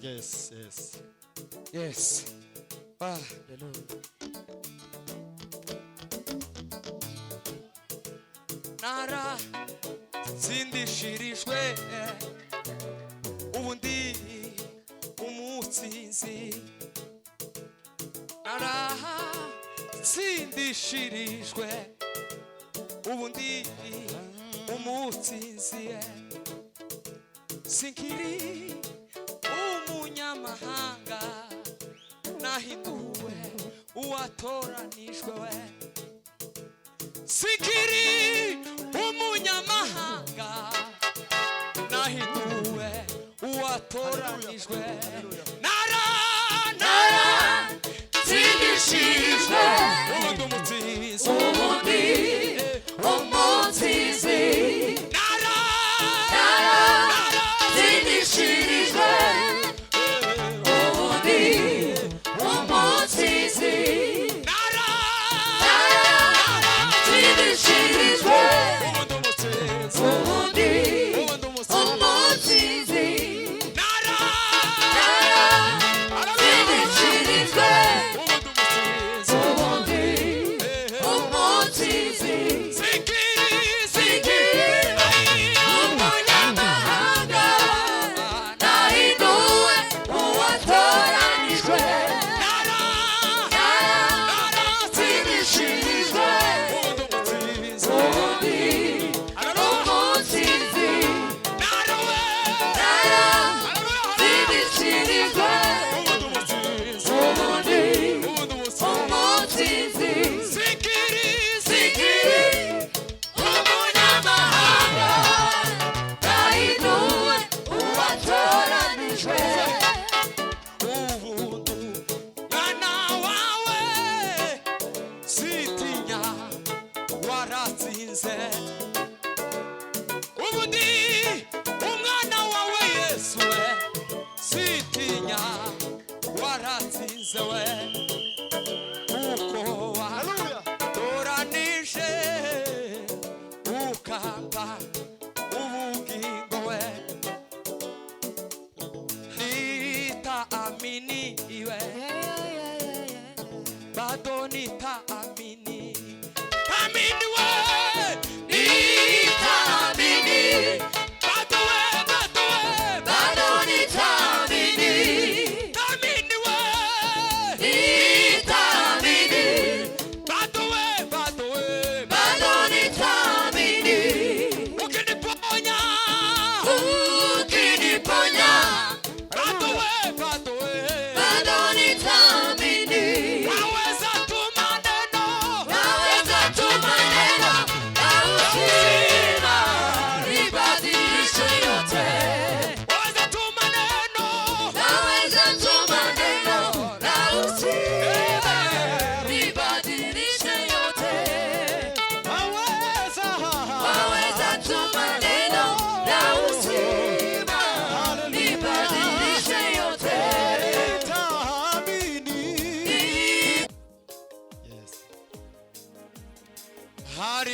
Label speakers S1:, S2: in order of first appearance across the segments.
S1: Yes, yes.
S2: Yes. Hallelujah. Nara sindishirijwe ubundi umutsinzi. Nara sindishirijwe ubundi umutsinzi. Sinkiri umunyamahanga nahinduwe uwatoranijwe we. Sinkiri umunyamahanga nahinduwe uwatoranijwe. Nara sindishirijwe ubundi umutsinzi.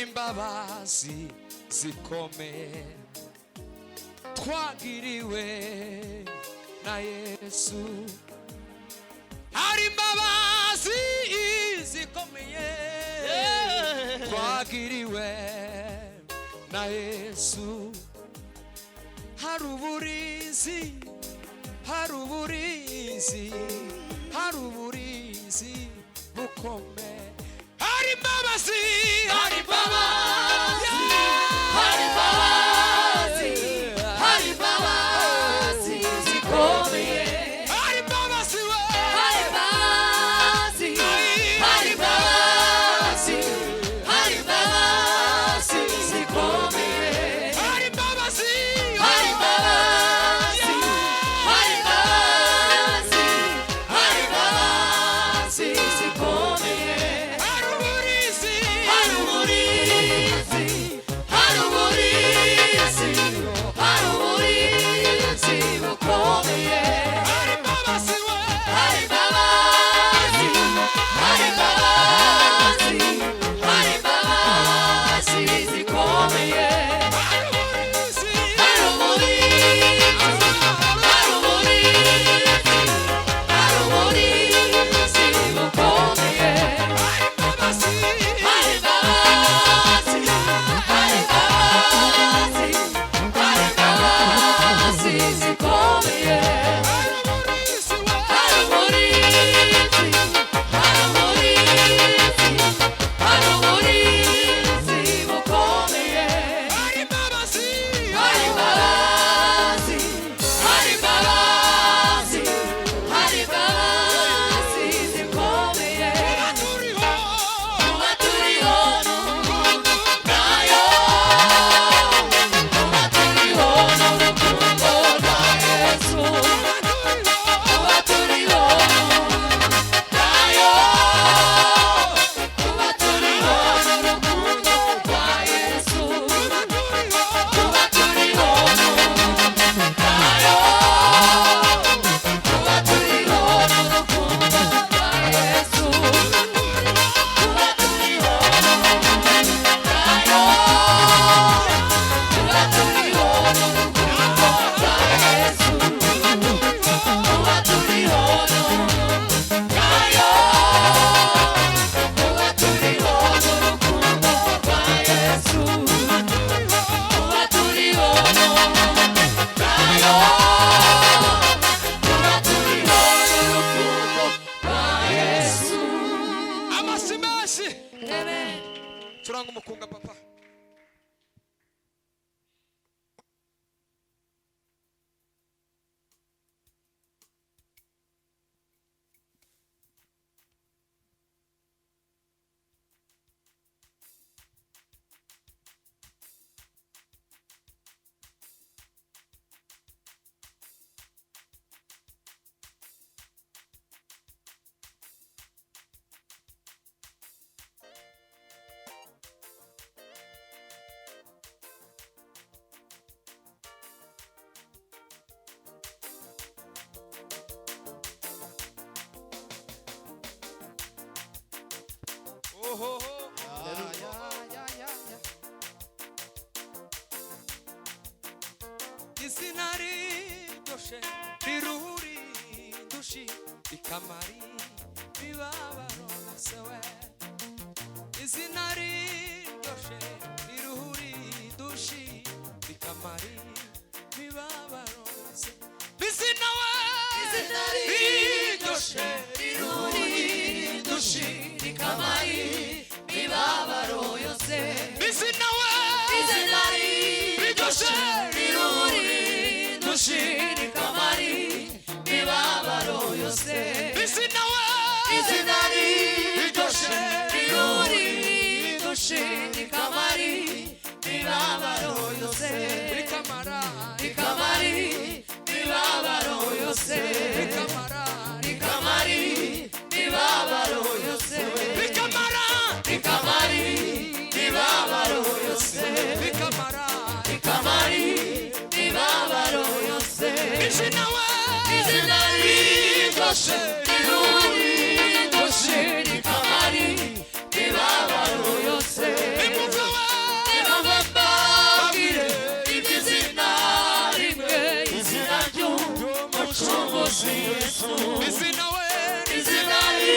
S2: Imbabazi zikomeye twagiriwe na Yesu. Hari imbabazi zikomeye twagiriwe na Yesu. Hari uburinzi, hari uburinzi, hari uburinzi bukomeye. Hari imbabazi, hari imbabazi, hari imbabazi, hari imbabazi zikomeye. Hari imbabazi we, hari imbabazi, hari imbabazi, hari imbabazi zikomeye. Hari imbabazi, hari imbabazi, hari imbabazi, hari imbabazi zikomeye. Hari uburinzi, hari uburinzi. amasimeshi turanga umukunga papa Isinari doshe riruri dushi ikamari bibabaro sewe Isinari doshe riruri dushi ikamari bibabaro se Bisinawe Isinari doshe riruri dushi ikamari bibabaro yose Bisinawe Isinari doshe Dushiri kamari bibabaro yose Bisinawe Izinari Doshe Riruri Dushiri kamari bibabaro yose Ikamara Ikamari bibabaro yose Ikamara Ikamari bibabaro yose Ikamara Ikamari bibabaro yose Ikamara Ikamari bibabaro yose Isinawe Izinari Doshe Riruri Dushiri kamari bibabaro yose Imuvawe Imuvambagire Ibizina rimwe Izina ry'umucunguzi Yesu Isinawe Izinari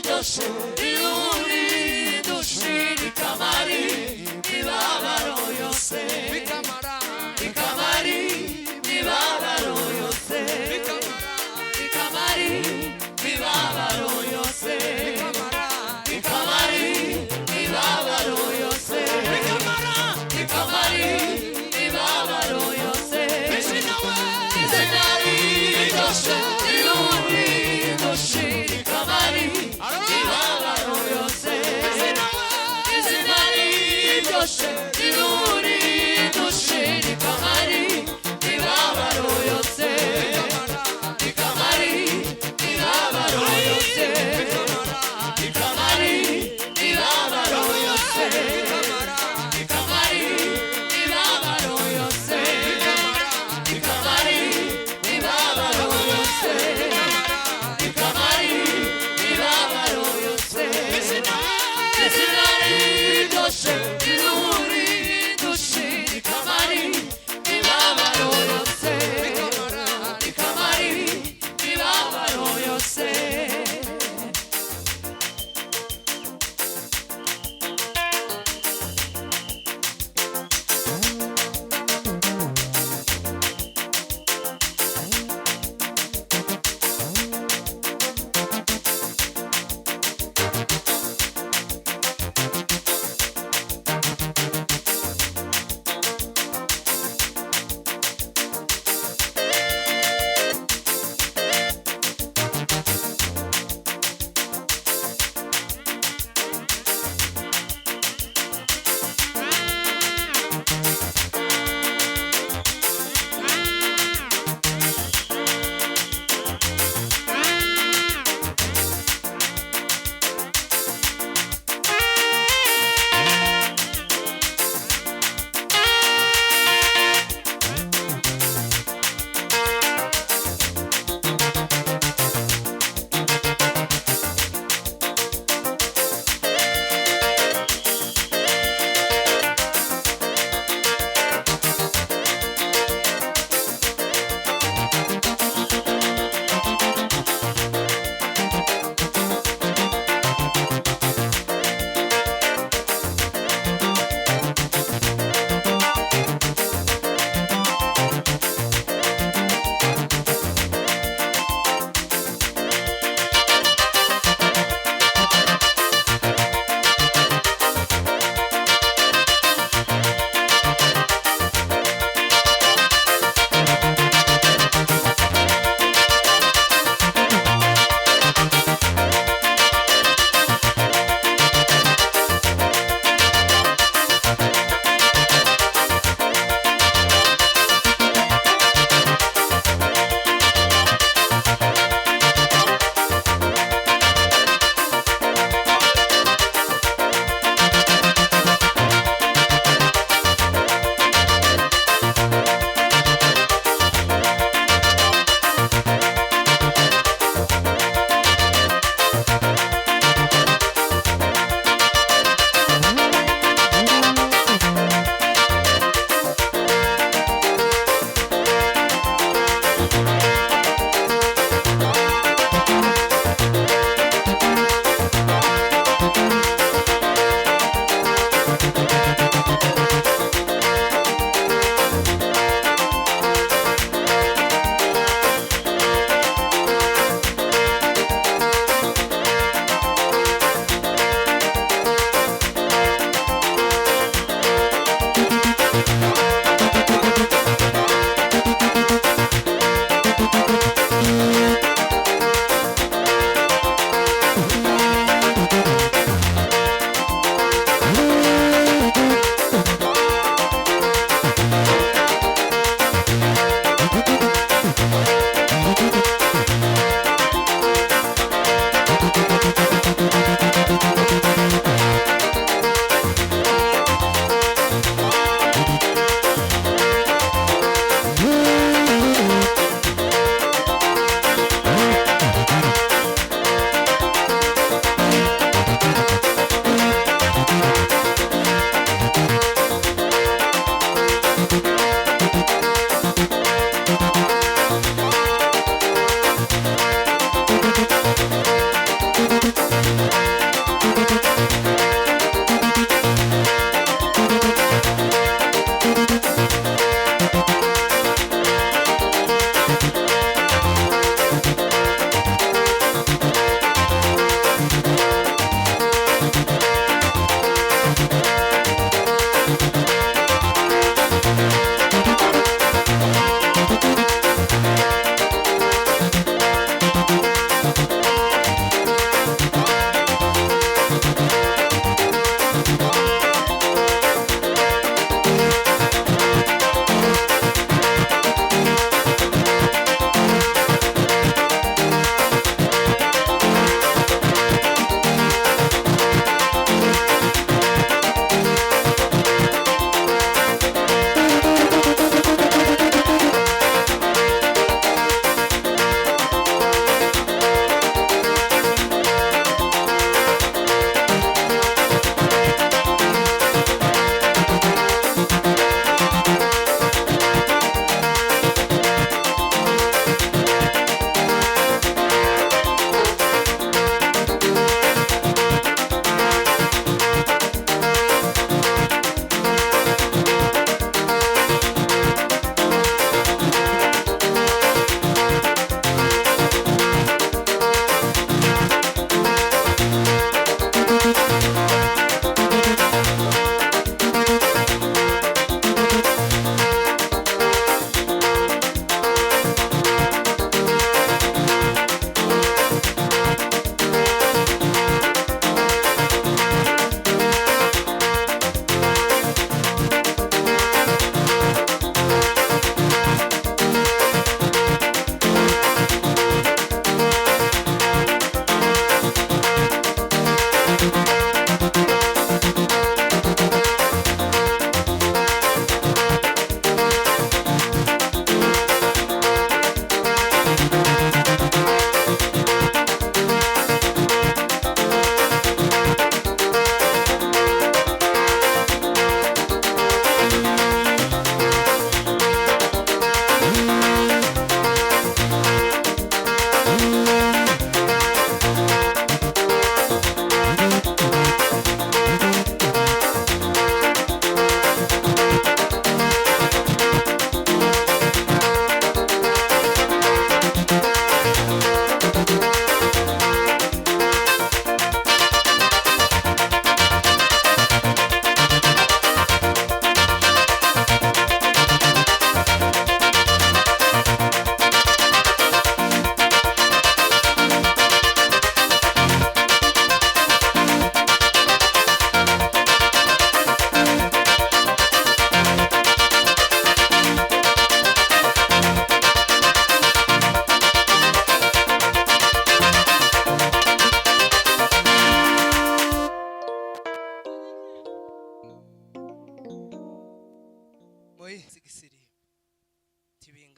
S2: Doshe Riruri Dushiri kamari bibabaro yose Ikamara Ikamari bibabaro yose Ikamari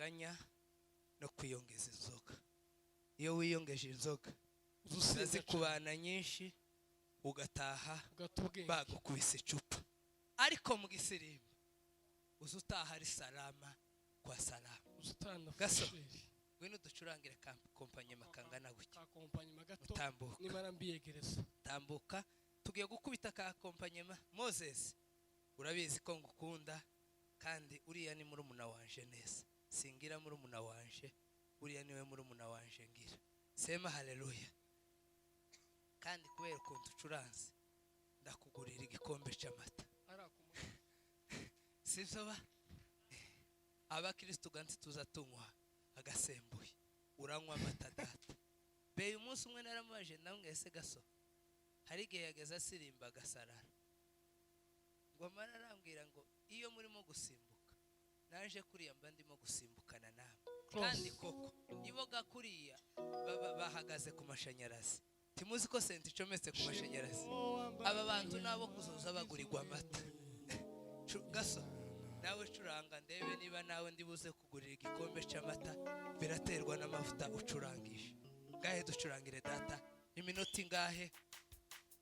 S2: amaganya no kwiyongeza inzoga. Iyo wiyongeje inzoga uzazikubana nyinshi ugataha bagukubise icupa, ariko mu gisirimba uzutaha ari salama kwa salama. Gaso ngwino ducurangire kompanyema kangana gutya, utambuka
S3: nimara mbiyegereza,
S2: tambuka tugiye gukubita ka kompanyema. Moses urabizi ko ngukunda kandi uriya ni murumuna wanje neza, singira murumuna wanje, uriya niwe murumuna wanje ngira. Sema haleluya. Kandi kubera ukuntu ucuranze ndakugurira igikombe cy'amata. Sibyo ba abakristo ganti tuza tunywa agasembuye, uranywa amata data. Be umunsi umwe naramaje namwese Gaso, hari igihe yageza asirimba gasarara, ngo mararambwira ngo iyo murimo gusimbuka naje kuriya mba ndimo gusimbukana nawe. Kandi koko iboga kuriya bahagaze ku mashanyarazi, timuzi ko senti icometse ku mashanyarazi. Aba bantu nabo kuzoza bagurirwa amata. Gaso nawe curanga ndebe niba nawe ndibuze kugurira igikombe cy'amata, biraterwa n'amavuta ucurangije. Ngahe ducurangire data iminota ingahe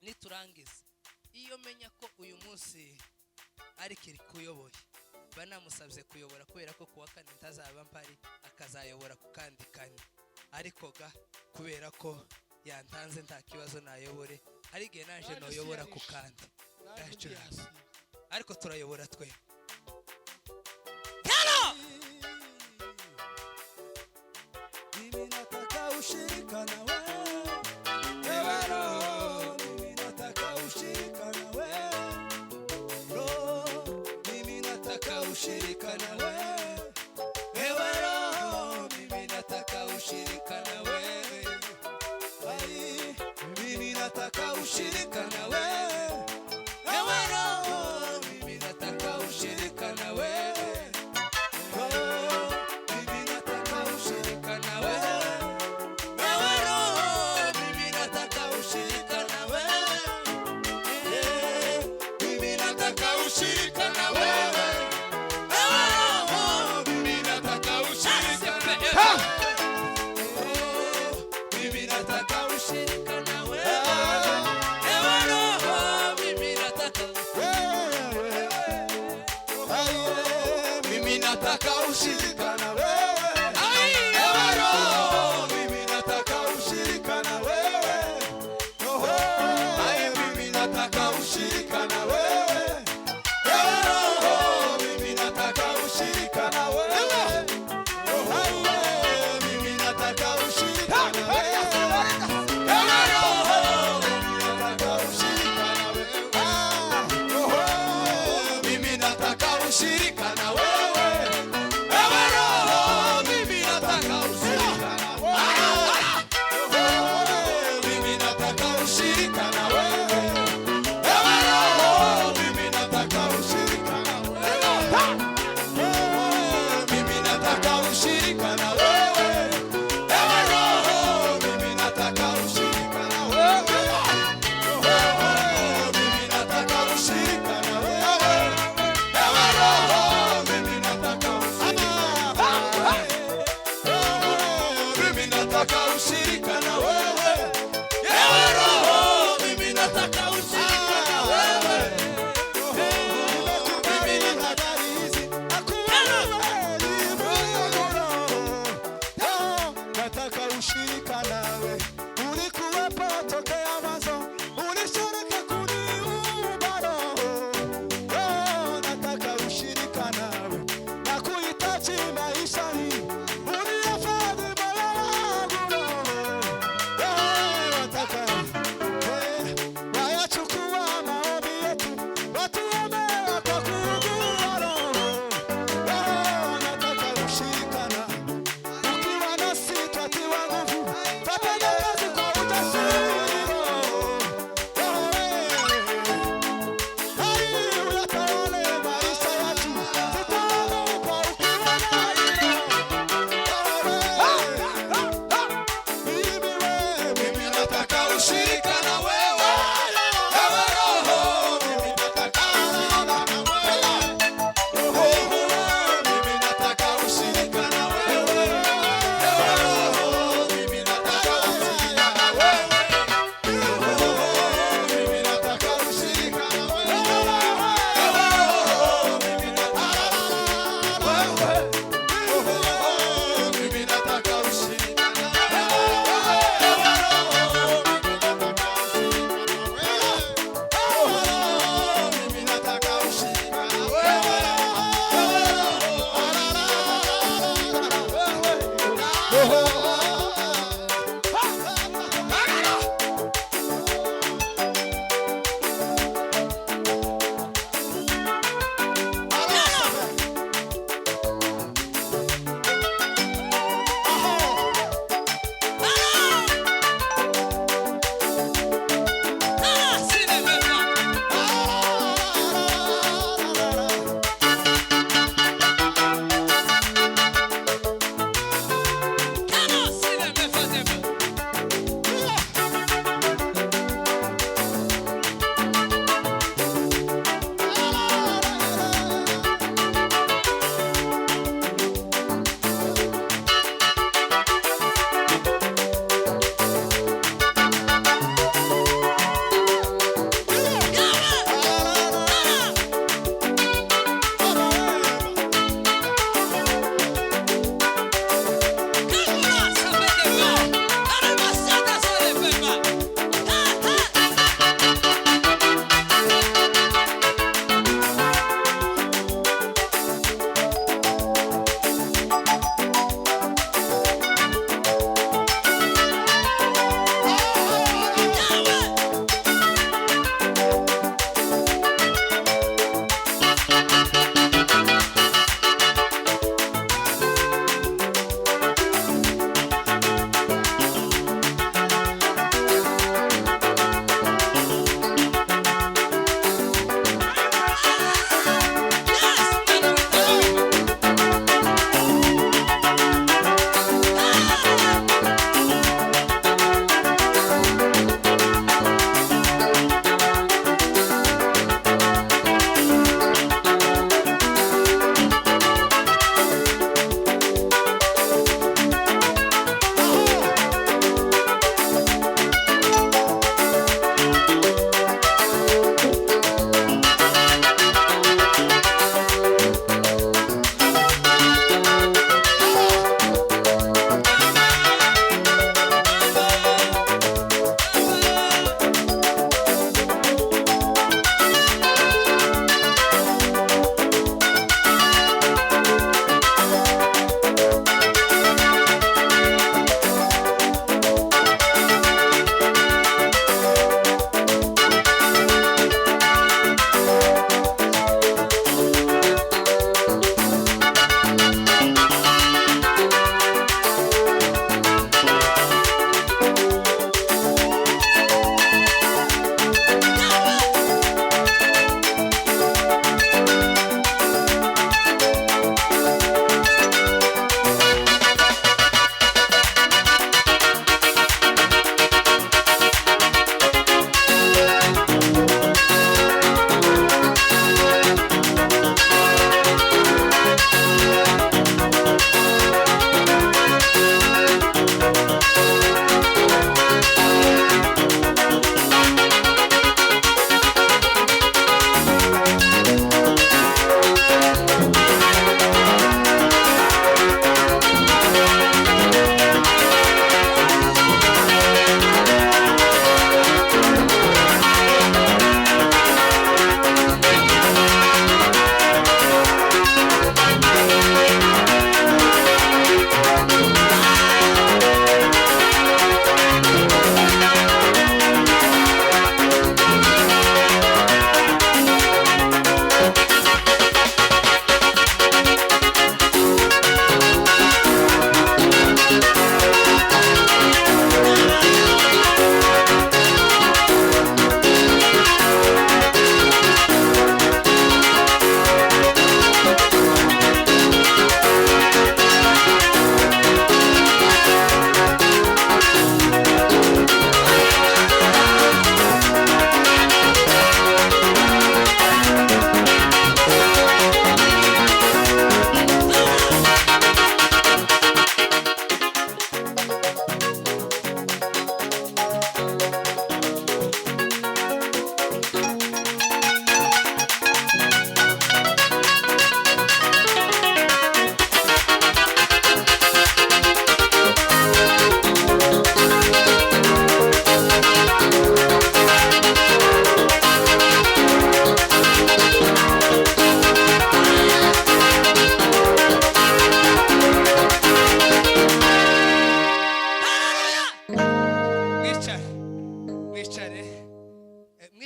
S2: niturangiza. Iyo menya ko uyu munsi ari kiri kuyoboye, banamusabye kuyobora kubera ko kuwa kane ntazaba mpari, akazayobora ku kandi kane. Ariko ga kubera ko yantanze nta kibazo nayobore, hari igihe naje noyobora ku kandi. Ariko turayobora twe.
S4: Mimi nataka ushirika na wewe Roho, mimi nataka ushirika na wewe Roho, mimi nataka ushirika na wewe Roho, mimi nataka ushirika na wewe. Ai, mimi nataka ushirika na wewe Roho, mimi nataka ushirika na wewe. Nataka ushirika na wewe. Ewe Roho, mimi nataka ushirika na wewe. Ai, mimi nataka ushirika na wewe. Ewe Roho, mimi nataka ushirika na wewe. Ai, mimi nataka ushirika na wewe. Ewe Roho, mimi nataka ushirika na wewe. Mimi nataka ushirika na wewe. Ushirika na wewe, ewe Roho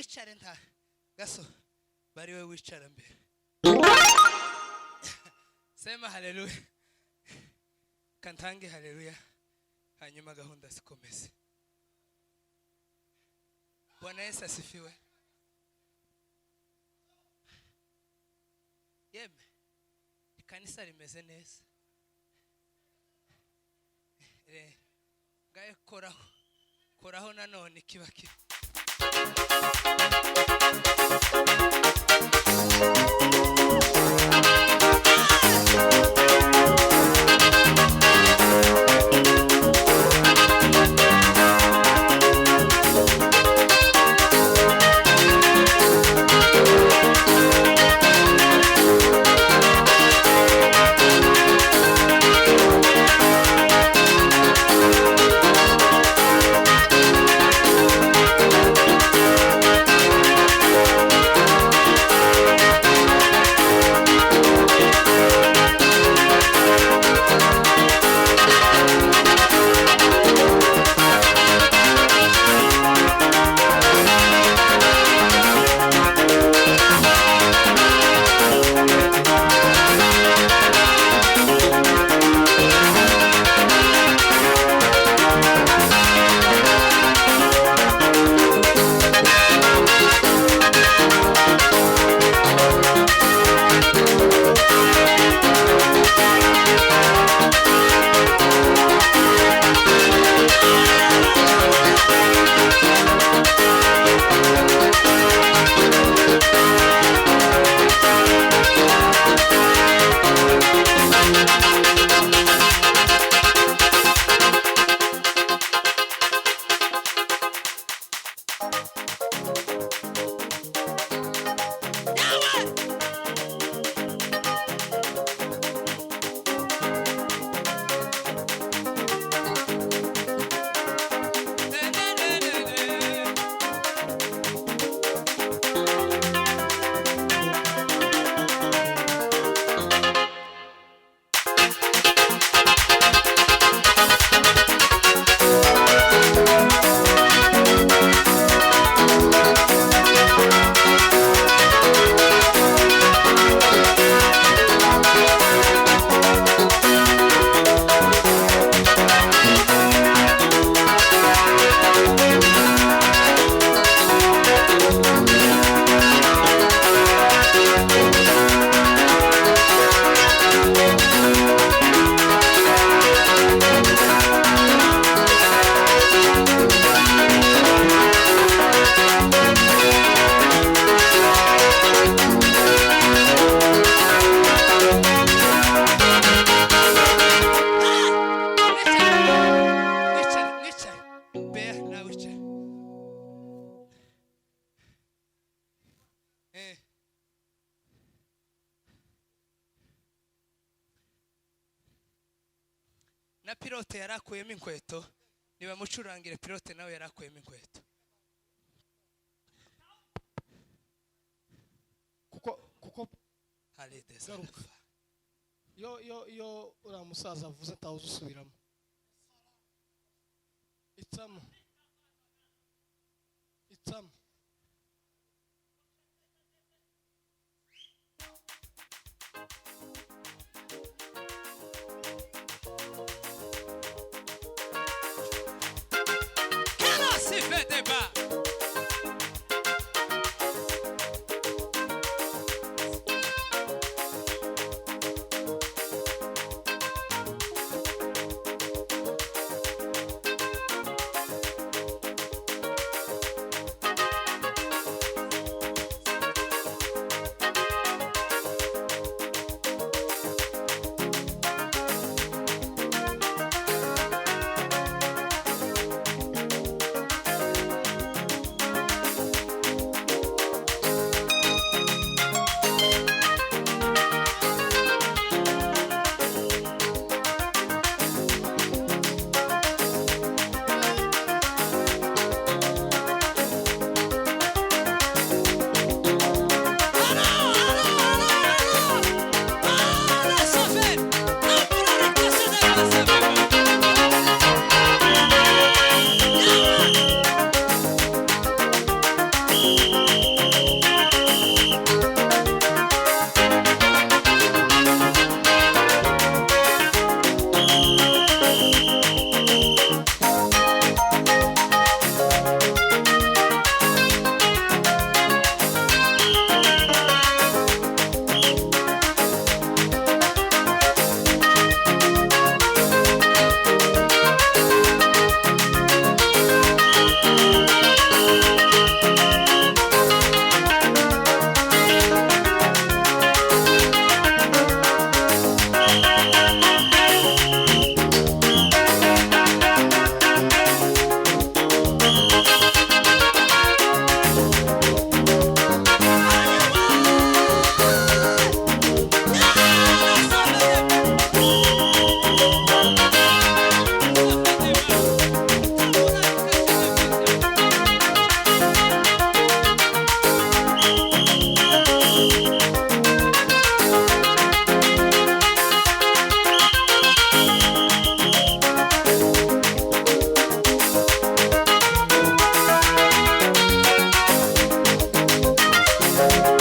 S2: wicare nta gaso bari we wicara mbere sema haleluya kantange haleluya hanyuma gahunda zikomeze Bwana Yesu asifiwe yeme ikanisa rimeze neza ngaye koraho nanone kibaki na pilote yarakuyemo inkweto niba mucurangire pilote nawe yarakuyemo inkweto
S1: kuko
S2: halideza
S1: yo ura musaza avuze atawuze usubiramo itsamo
S2: se fait débat.
S4: Amen.